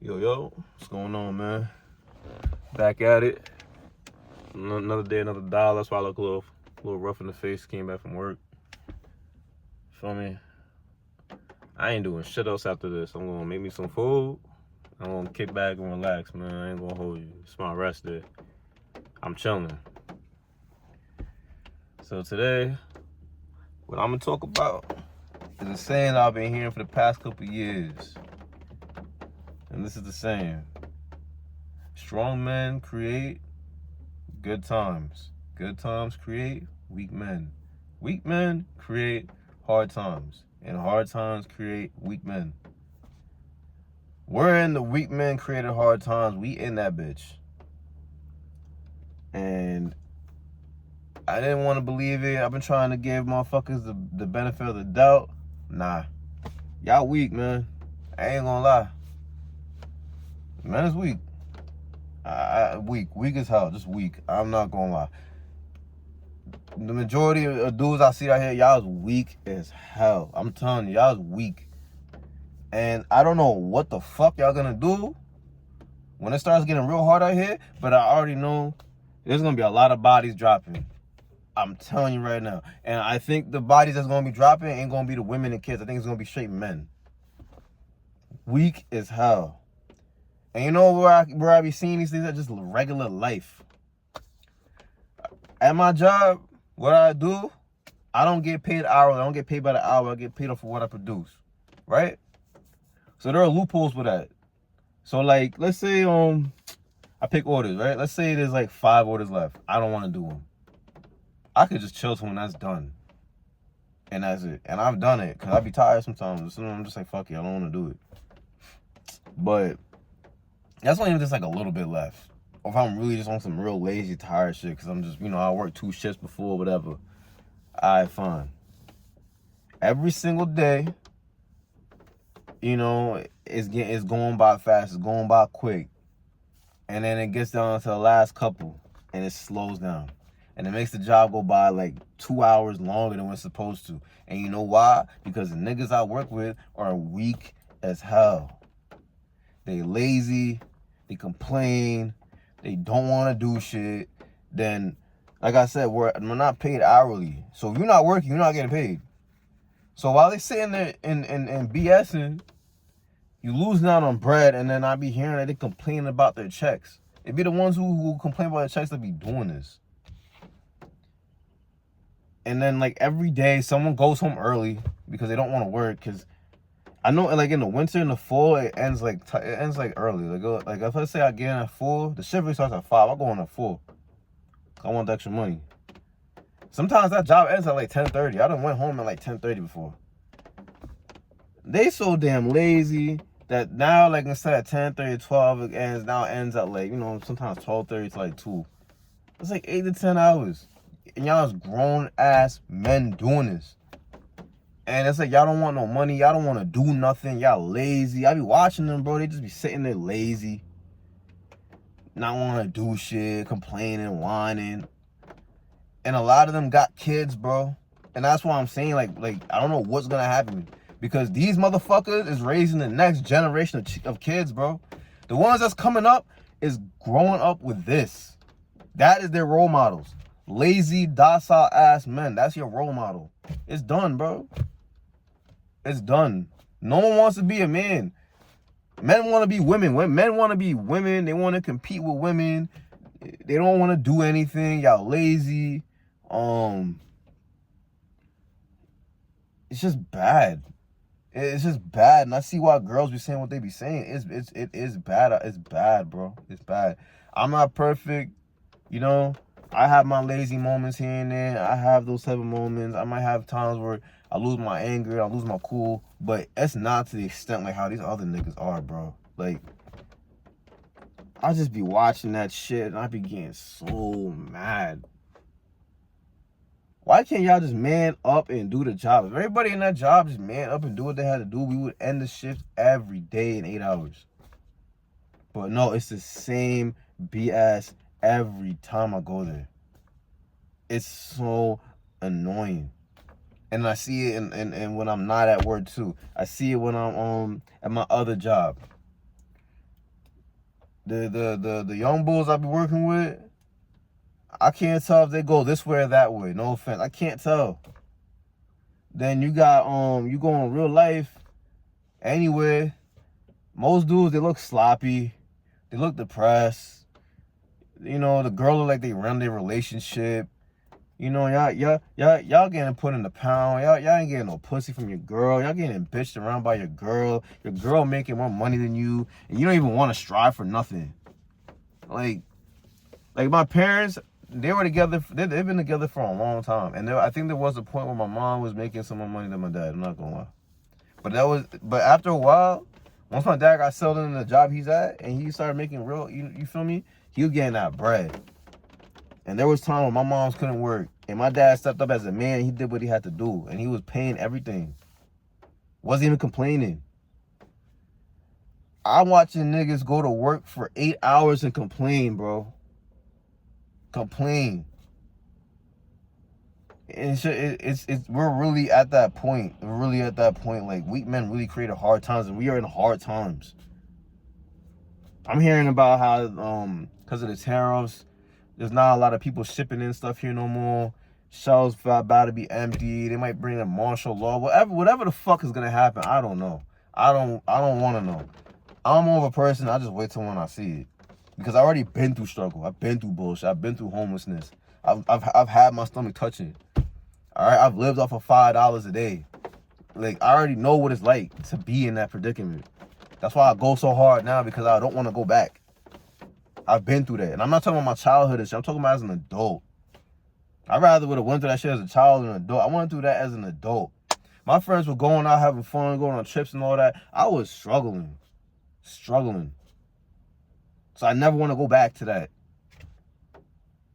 Yo, what's going on, man? Back at it. Another day, another dollar. That's why I look a little rough in the face. Came back from work. Feel me? I ain't doing shit else after this. I'm gonna make me some food. I'm gonna kick back and relax, man. I ain't gonna hold you. It's my rest day. I'm chilling. So today, what I'm gonna talk about is a saying I've been hearing for the past couple years. And this is the saying: strong men create good times. Good times create weak men. Weak men create hard times. And hard times create weak men. We're in the weak men created hard times. We in that bitch. And I didn't want to believe it. I've been trying to give motherfuckers the benefit of the doubt. Nah. Y'all weak, man. I ain't gonna lie. Man is weak. Weak as hell. Just weak. I'm not gonna lie. The majority of dudes I see out here, y'all is weak as hell. I'm telling you, y'all is weak. And I don't know what the fuck y'all gonna do when it starts getting real hard out here, but I already know there's gonna be a lot of bodies dropping. I'm telling you right now. And I think the bodies that's gonna be dropping ain't gonna be the women and kids. I think it's gonna be straight men. Weak as hell. And you know where I be seeing these things at? Just regular life. At my job, what I do, I don't get paid hourly. I don't get paid by the hour. I get paid off for what I produce. Right? So there are loopholes for that. So like, let's say I pick orders, right? Let's say there's like 5 orders left. I don't want to do them. I could just chill till when that's done. And that's it. And I've done it because I be tired sometimes. So I'm just like, fuck it, I don't want to do it. But that's only if there's like a little bit left. Or if I'm really just on some real lazy, tired shit because I'm just, I worked 2 shifts before, whatever. Alright, fine. Every single day, it's going by fast. It's going by quick. And then it gets down to the last couple. And it slows down. And it makes the job go by like 2 hours longer than it's supposed to. And you know why? Because the niggas I work with are weak as hell. They lazy. They complain. They don't want to do shit. Then, like I said, we're not paid hourly. So if you're not working, you're not getting paid. So while they sitting there and BSing, you losing out on bread, and then I be hearing that they complaining about their checks. It be the ones who complain about their checks that be doing this. And then like every day, someone goes home early because they don't want to work. Because I know, like in the winter and the fall, it ends like early. Like if I say I get in at 4, the shift really starts at 5. I go on at 4. I want the extra money. Sometimes that job ends at like 10:30. I done went home at like 10:30 before. They so damn lazy that now, like instead of 10:30, 12, it ends at like, sometimes 12:30 to like 2. It's like 8 to 10 hours. And y'all is grown ass men doing this. And it's like y'all don't want no money. Y'all don't want to do nothing. Y'all lazy. I be watching them, bro. They just be sitting there lazy. Not want to do shit. Complaining, whining. And a lot of them got kids, bro. And that's why I'm saying, like I don't know what's going to happen. Because these motherfuckers is raising the next generation of kids, bro. The ones that's coming up is growing up with this. That is their role models. Lazy, docile ass men. That's your role model. It's done, bro. It's done. No one wants to be a man. Men want to be women. Men want to be women. They want to compete with women. They don't want to do anything. Y'all lazy. It's just bad. It's just bad. And I see why girls be saying what they be saying. It is bad. It's bad, bro. It's bad. I'm not perfect. I have my lazy moments here and there. I have those type of moments. I might have times where I lose my anger, I lose my cool, but it's not to the extent like how these other niggas are, bro. Like, I just be watching that shit and I be getting so mad. Why can't y'all just man up and do the job? If everybody in that job just man up and do what they had to do, we would end the shift every day in 8 hours. But no, it's the same BS every time I go there. It's so annoying. And I see it and when I'm not at work too. I see it when I'm at my other job. The young bulls I be working with, I can't tell if they go this way or that way. No offense, I can't tell. Then you got you go in real life anywhere. Most dudes, they look sloppy, they look depressed. You know, the girl look like they run their relationship. You know, y'all getting put in the pound. Y'all ain't getting no pussy from your girl. Y'all getting bitched around by your girl. Your girl making more money than you, and you don't even want to strive for nothing. Like my parents, they were together. They've been together for a long time, and I think there was a point where my mom was making some more money than my dad. I'm not gonna lie, but after a while, once my dad got settled in the job he's at, and he started making real, you feel me? He was getting that bread. And there was time when my moms couldn't work, and my dad stepped up as a man. He did what he had to do, and he was paying everything. Wasn't even complaining. I'm watching niggas go to work for 8 hours and complain, bro. Complain. And we're really at that point. We're really at that point. Like, weak men really created hard times, and we are in hard times. I'm hearing about how, because of the tariffs, there's not a lot of people shipping in stuff here no more. Shelves about to be empty. They might bring in martial law. Whatever the fuck is gonna happen, I don't know. I don't want to know. I'm more of a person. I just wait till when I see it, because I already been through struggle. I've been through bullshit. I've been through homelessness. I've had my stomach touching. All right, I've lived off of $5 a day. Like, I already know what it's like to be in that predicament. That's why I go so hard now, because I don't want to go back. I've been through that. And I'm not talking about my childhood and shit. I'm talking about as an adult. I rather would have went through that shit as a child than an adult. I went through that as an adult. My friends were going out having fun, going on trips and all that. I was struggling. So I never want to go back to that.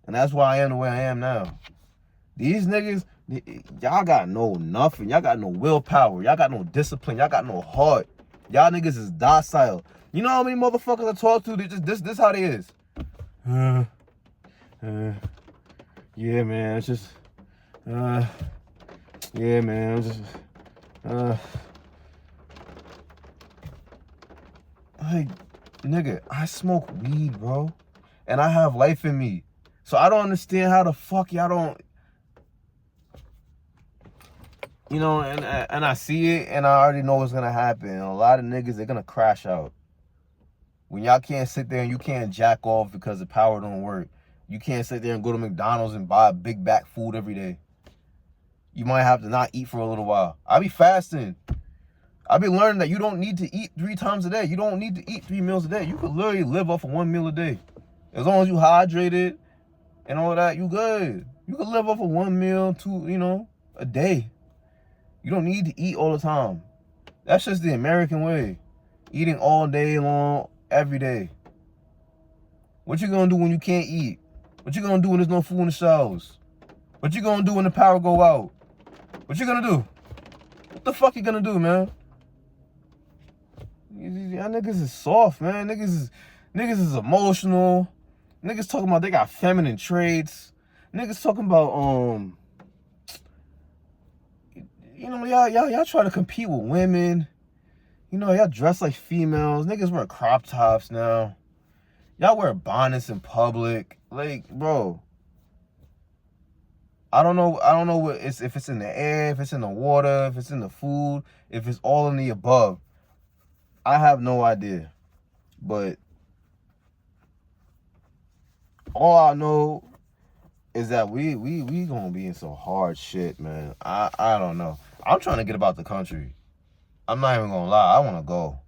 And that's why I am the way I am now. These niggas, y'all got no nothing. Y'all got no willpower. Y'all got no discipline. Y'all got no heart. Y'all niggas is docile. You know how many motherfuckers I talk to? They just this how they is. Yeah, man. It's just. Yeah, man. It's just. Like, nigga, I smoke weed, bro, and I have life in me, so I don't understand how the fuck y'all don't. You know, and I see it, and I already know what's gonna happen. And a lot of niggas, they're gonna crash out. When y'all can't sit there and you can't jack off because the power don't work. You can't sit there and go to McDonald's and buy a big back food every day. You might have to not eat for a little while. I be fasting. I be learning that you don't need to eat 3 times a day. You don't need to eat 3 meals a day. You could literally live off of 1 meal a day. As long as you hydrated and all that, you good. You could live off of 1 meal, 2, a day. You don't need to eat all the time. That's just the American way. Eating all day long, every day. What you gonna do when you can't eat? What you gonna do when there's no food in the shelves? What you gonna do when the power go out? What you gonna do? What the fuck you gonna do, man? Y'all niggas is soft, man. Niggas is emotional. Niggas talking about they got feminine traits. Niggas talking about y'all try to compete with women. Y'all dress like females. Niggas wear crop tops now. Y'all wear bonnets in public. Like, bro, I don't know what if it's in the air, if it's in the water, if it's in the food, if it's all in the above. I have no idea. But all I know is that we gonna be in some hard shit, man. I don't know. I'm trying to get about the country. I'm not even gonna lie. I wanna go.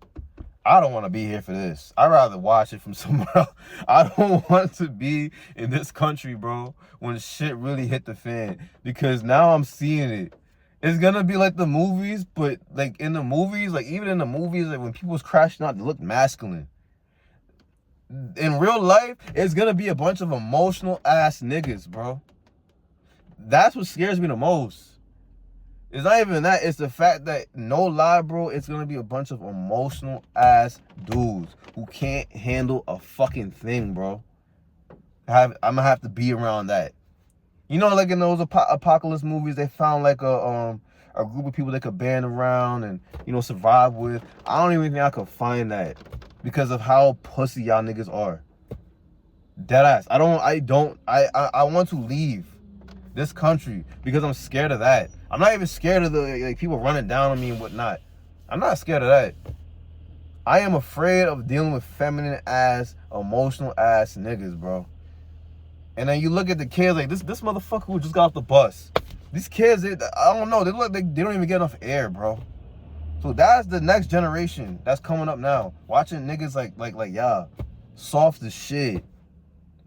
I don't want to be here for this. I'd rather watch it from somewhere else. I don't want to be in this country, bro, when shit really hit the fan. Because now I'm seeing it. It's gonna be like the movies, but like in the movies, like even in the movies, like when people's crashing out, they look masculine. In real life, it's gonna be a bunch of emotional ass niggas, bro. That's what scares me the most. It's not even that. It's the fact that, no lie, bro, it's going to be a bunch of emotional ass dudes who can't handle a fucking thing, bro. I'm going to have to be around that. Like in those apocalypse movies, they found like a group of people they could band around and, survive with. I don't even think I could find that. because of how pussy y'all niggas are. Deadass. I want to leave this country because I'm scared of that. I'm not even scared of the like people running down on me and whatnot. I'm not scared of that. I am afraid of dealing with feminine ass, emotional ass niggas, bro. And then you look at the kids like this motherfucker who just got off the bus. These kids, I don't know, they look like they don't even get enough air, bro. So that's the next generation that's coming up now. Watching niggas like y'all, soft as shit.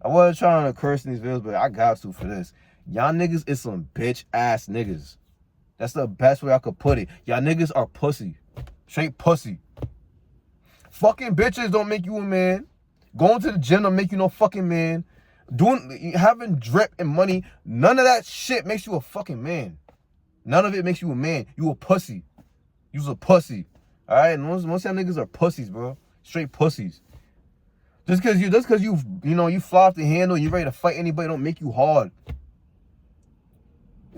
I wasn't trying to curse in these videos, but I got to for this. Y'all niggas is some bitch ass niggas. That's the best way I could put it. Y'all niggas are pussy. Straight pussy. Fucking bitches don't make you a man. Going to the gym don't make you no fucking man. Having drip and money, none of that shit makes you a fucking man. None of it makes you a man. You a pussy. You's a pussy. Alright? And most y'all niggas are pussies, bro. Straight pussies. Just cause you fly off the handle and you ready to fight anybody don't make you hard.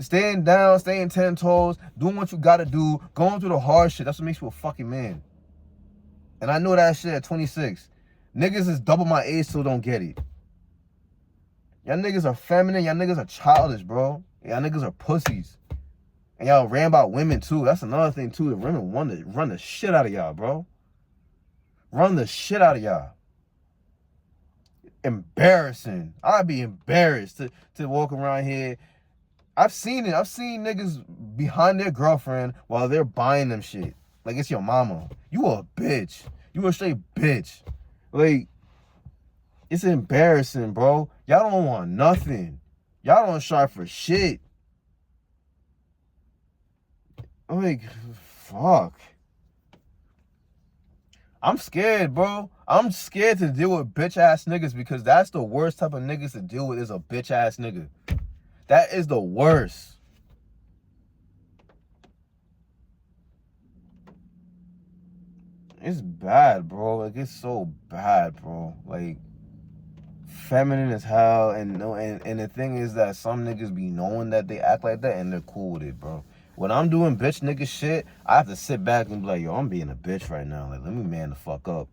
Staying down, staying 10 toes, doing what you gotta do, going through the hard shit, that's what makes you a fucking man. And I know that shit at 26. Niggas is double my age, still don't get it. Y'all niggas are feminine, y'all niggas are childish, bro. Y'all niggas are pussies. And y'all ran about women too. That's another thing too. The women want to run the shit out of y'all, bro. Run the shit out of y'all. Embarrassing. I'd be embarrassed to walk around here. I've seen it. I've seen niggas behind their girlfriend while they're buying them shit. Like it's your mama. You a bitch. You a straight bitch. Like, it's embarrassing, bro. Y'all don't want nothing. Y'all don't strive for shit. I'm like, fuck. I'm scared, bro. I'm scared to deal with bitch ass niggas because that's the worst type of niggas to deal with is a bitch ass nigga. That is the worst. It's bad, bro. Like, it's so bad, bro. Like, feminine as hell. And the thing is that some niggas be knowing that they act like that and they're cool with it, bro. When I'm doing bitch nigga shit, I have to sit back and be like, yo, I'm being a bitch right now. Like, let me man the fuck up.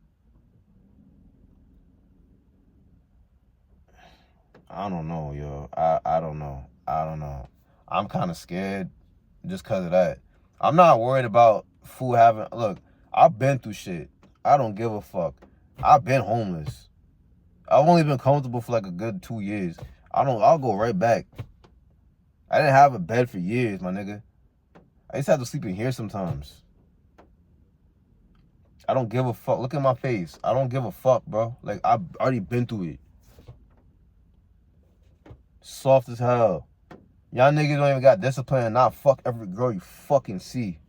I don't know, yo. I don't know. I don't know. I'm kind of scared just because of that. I'm not worried about food having... Look, I've been through shit. I don't give a fuck. I've been homeless. I've only been comfortable for like a good 2 years. I'll go right back. I didn't have a bed for years, my nigga. I used to have to sleep in here sometimes. I don't give a fuck. Look at my face. I don't give a fuck, bro. Like, I've already been through it. Soft as hell. Y'all niggas don't even got discipline and not fuck every girl you fucking see.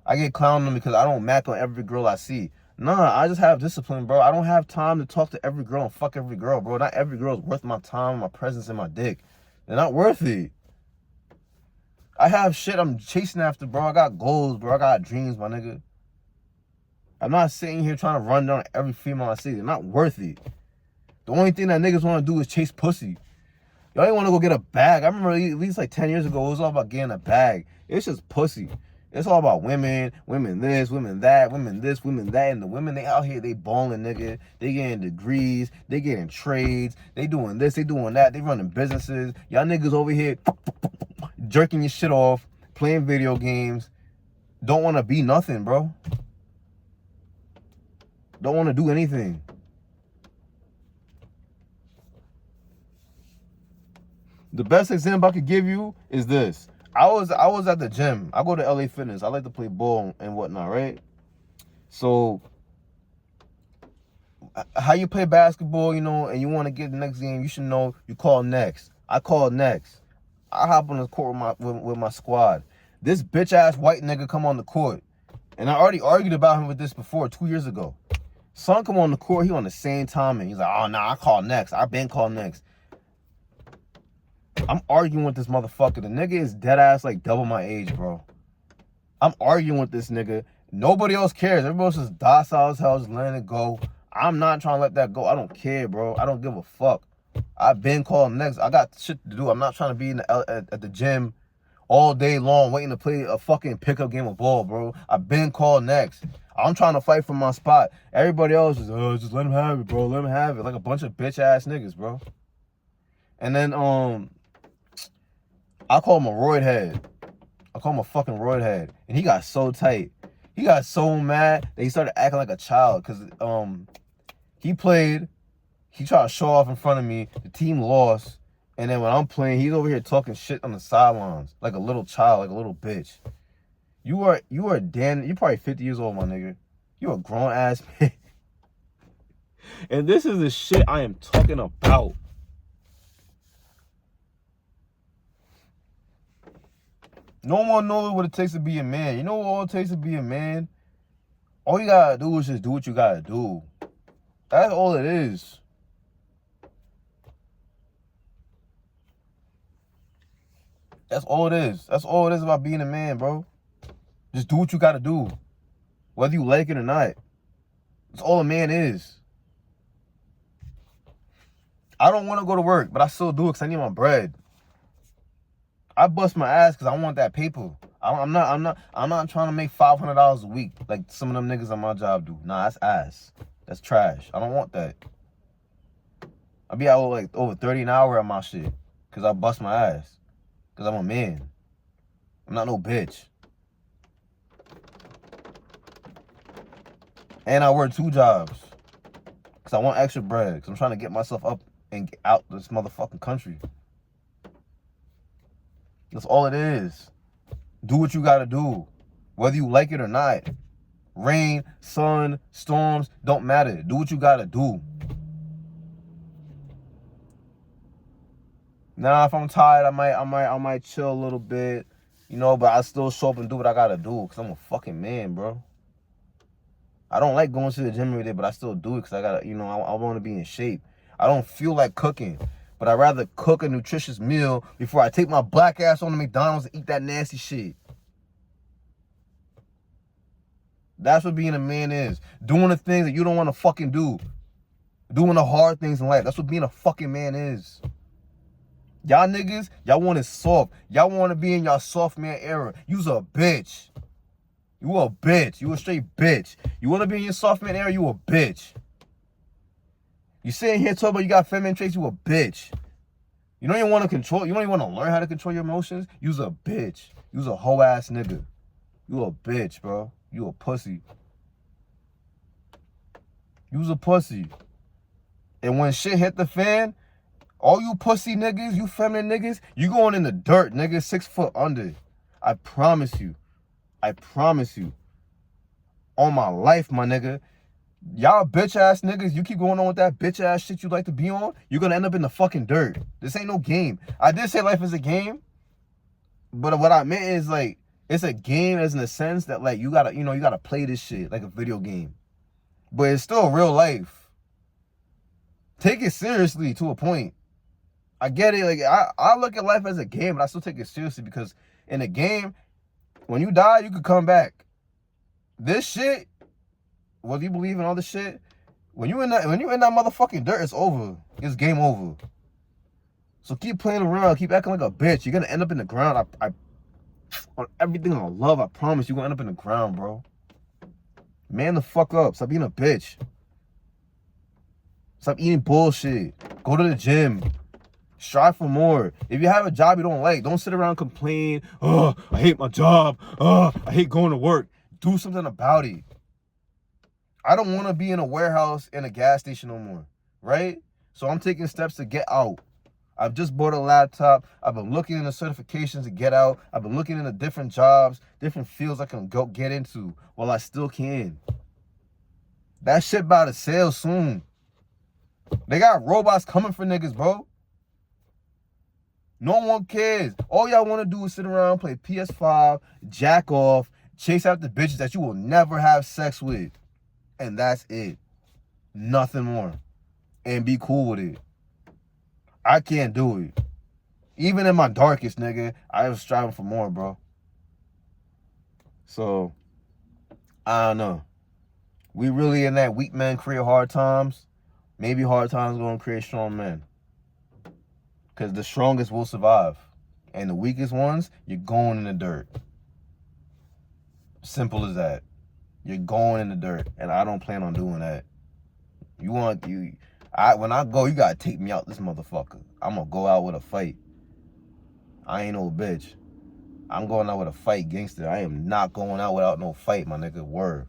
I get clowned on because I don't mac on every girl I see. Nah, I just have discipline, bro. I don't have time to talk to every girl and fuck every girl, bro. Not every girl is worth my time, my presence, and my dick. They're not worth it. I have shit I'm chasing after, bro. I got goals, bro. I got dreams, my nigga. I'm not sitting here trying to run down every female I see. They're not worth it. The only thing that niggas want to do is chase pussy. Y'all ain't want to go get a bag. I remember at least like 10 years ago, it was all about getting a bag. It's just pussy. It's all about women this, women that, women this, women that. And the women, they out here, they balling, nigga. They getting degrees. They getting trades. They doing this, they doing that. They running businesses. Y'all niggas over here jerking your shit off, playing video games. Don't want to be nothing, bro. Don't want to do anything. The best example I could give you is this. I was at the gym. I go to LA Fitness. I like to play ball and whatnot, right? So, how you play basketball, you know, and you want to get the next game, you should know you call next. I call next. I hop on the court with my squad. This bitch ass white nigga come on the court, and I already argued about him with this before 2 years ago. Son come on the court, he on the same timing. He's like, oh nah, I call next. I been called next. I'm arguing with this motherfucker. The nigga is dead ass like double my age, bro. I'm arguing with this nigga. Nobody else cares. Everybody else is docile as hell, just letting it go. I'm not trying to let that go. I don't care, bro. I don't give a fuck. I've been called next. I got shit to do. I'm not trying to be at the gym all day long waiting to play a fucking pickup game of ball, bro. I've been called next. I'm trying to fight for my spot. Everybody else is, oh, just let him have it, bro. Let him have it. Like a bunch of bitch ass niggas, bro. And then I call him a roid head. I call him a fucking roid head. And he got so tight. He got so mad that he started acting like a child. Cause he tried to show off in front of me. The team lost. And then when I'm playing, he's over here talking shit on the sidelines. Like a little child, like a little bitch. You are you're probably 50 years old, my nigga. You a grown ass man. And this is the shit I am talking about. No one knows what it takes to be a man. You know what all it takes to be a man? All you gotta do is just do what you gotta do. That's all it is. That's all it is. That's all it is about being a man, bro. Just do what you gotta do. Whether you like it or not. That's all a man is. I don't want to go to work, but I still do it because I need my bread. I bust my ass because I want that paper. I'm not trying to make $500 a week like some of them niggas on my job do. Nah, that's ass. That's trash. I don't want that. I be out like over 30 an hour at my shit because I bust my ass. Because I'm a man. I'm not no bitch. And I work 2 jobs because I want extra bread. Because I'm trying to get myself up and get out this motherfucking country. That's all it is. Do what you gotta do. Whether you like it or not. Rain, sun, storms, don't matter. Do what you gotta do. Now, if I'm tired, I might chill a little bit. You know, but I still show up and do what I gotta do. Because I'm a fucking man, bro. I don't like going to the gym every day, but I still do it because I gotta, you know, I want to be in shape. I don't feel like cooking, but I'd rather cook a nutritious meal before I take my black ass on to McDonald's and eat that nasty shit. That's what being a man is. Doing the things that you don't want to fucking do. Doing the hard things in life. That's what being a fucking man is. Y'all niggas, y'all want it soft. Y'all want to be in y'all soft man era. You's a bitch. You a bitch. You a straight bitch. You want to be in your soft man era, you a bitch. You sitting here talking about you got feminine traits, you a bitch. You don't even want to control, you don't even want to learn how to control your emotions. You's a bitch. You's a hoe ass nigga. You a bitch, bro. You a pussy. You's a pussy. And when shit hit the fan, all you pussy niggas, you feminine niggas, you going in the dirt, nigga, 6 foot under. I promise you. I promise you. On my life, my nigga. Y'all bitch ass niggas, you keep going on with that bitch ass shit you like to be on, you're gonna end up in the fucking dirt. This ain't no game. I did say life is a game, but what I meant is like, it's a game as in the sense that like you gotta play this shit like a video game. But it's still real life. Take it seriously to a point. I get it, like I look at life as a game, but I still take it seriously because in a game, when you die, you could come back. This shit, whether you believe in all this shit, when you in that motherfucking dirt, it's over. It's game over. So keep playing around, keep acting like a bitch. You're gonna end up in the ground. I on everything I love, I promise you're gonna end up in the ground, bro. Man the fuck up. Stop being a bitch. Stop eating bullshit. Go to the gym. Strive for more. If you have a job you don't like, don't sit around and complain. Oh, I hate my job. Oh, I hate going to work. Do something about it. I don't want to be in a warehouse in a gas station no more, right? So I'm taking steps to get out. I've just bought a laptop. I've been looking into certifications to get out. I've been looking into different jobs, different fields I can go get into while I still can. That shit about to sell soon. They got robots coming for niggas, bro. No one cares. All y'all want to do is sit around, play PS5, jack off, chase after bitches that you will never have sex with. And that's it. Nothing more. And be cool with it. I can't do it. Even in my darkest, nigga, I was striving for more, bro. So, I don't know. We really in that weak men create hard times. Maybe hard times gonna create strong men. Because the strongest will survive. And the weakest ones, you're going in the dirt. Simple as that. You're going in the dirt, and I don't plan on doing that. When I go, you gotta take me out this motherfucker. I'm gonna go out with a fight. I ain't no bitch. I'm going out with a fight, gangster. I am not going out without no fight, my nigga. Word.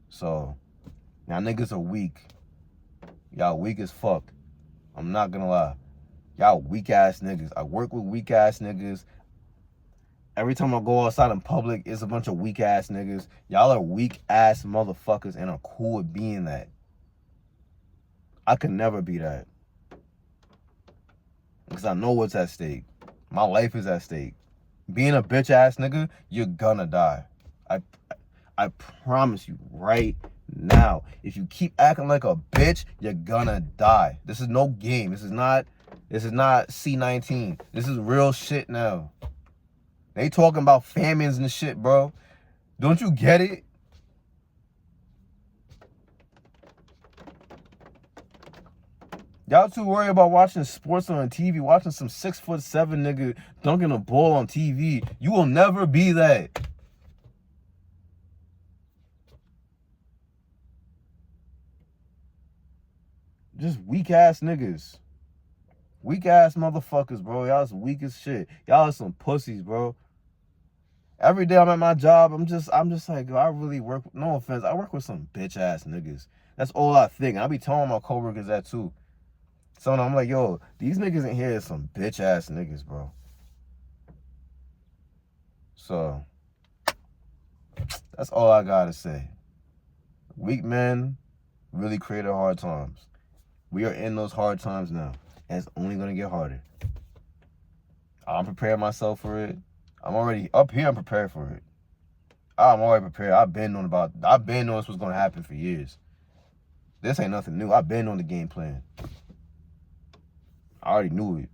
So, now niggas are weak. Y'all weak as fuck. I'm not gonna lie. Y'all weak ass niggas. I work with weak ass niggas. Every time I go outside in public, it's a bunch of weak ass niggas. Y'all are weak ass motherfuckers and are cool with being that. I could never be that. Because I know what's at stake. My life is at stake. Being a bitch ass nigga, you're gonna die. I promise you right now. If you keep acting like a bitch, you're gonna die. This is no game. This is not C-19. This is real shit now. They talking about famines and shit, bro. Don't you get it? Y'all too worried about watching sports on TV, watching some 6'7" nigga dunking a ball on TV. You will never be that. Just weak ass niggas. Weak ass motherfuckers, bro. Y'all some weak as shit. Y'all are some pussies, bro. Every day I'm at my job, I'm just like, yo, I really work, no offense, I work with some bitch ass niggas. That's all I think. I be telling my coworkers that too. So I'm like, yo, these niggas in here is some bitch ass niggas, bro. So that's all I gotta say. Weak men really created hard times. We are in those hard times now, and it's only gonna get harder. I'm preparing myself for it. I'm already up here. I'm prepared for it. I'm already prepared. I've been knowing this was gonna happen for years. This ain't nothing new. I've been on the game plan. I already knew it.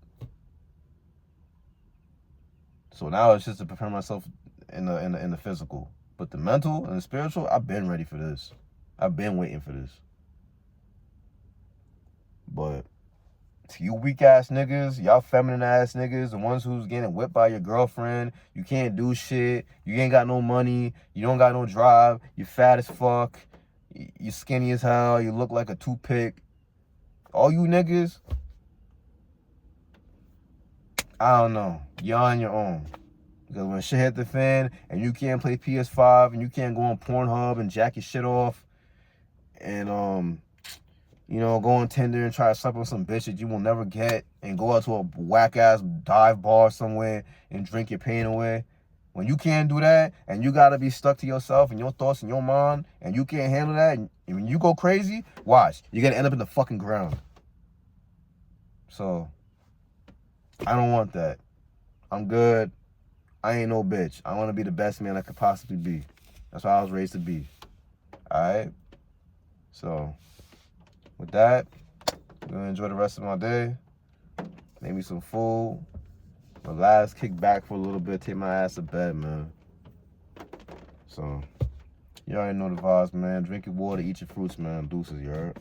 So now it's just to prepare myself in the physical, but the mental and the spiritual, I've been ready for this. I've been waiting for this. But to you weak ass niggas, y'all feminine ass niggas, the ones who's getting whipped by your girlfriend, you can't do shit, you ain't got no money, you don't got no drive, you fat as fuck, you skinny as hell, you look like a toothpick. All you niggas, I don't know, you're on your own. Because when shit hit the fan and you can't play PS5 and you can't go on Pornhub and jack your shit off and you know, go on Tinder and try to suck on some bitch that you will never get and go out to a whack-ass dive bar somewhere and drink your pain away. When you can't do that and you got to be stuck to yourself and your thoughts and your mind and you can't handle that, and when you go crazy, watch, you're going to end up in the fucking ground. So, I don't want that. I'm good. I ain't no bitch. I want to be the best man I could possibly be. That's what I was raised to be. All right? So, with that, I'm going to enjoy the rest of my day. Make me some food. Relax, kick back for a little bit, take my ass to bed, man. So, you already know the vibes, man. Drink your water, eat your fruits, man. Deuces, you heard?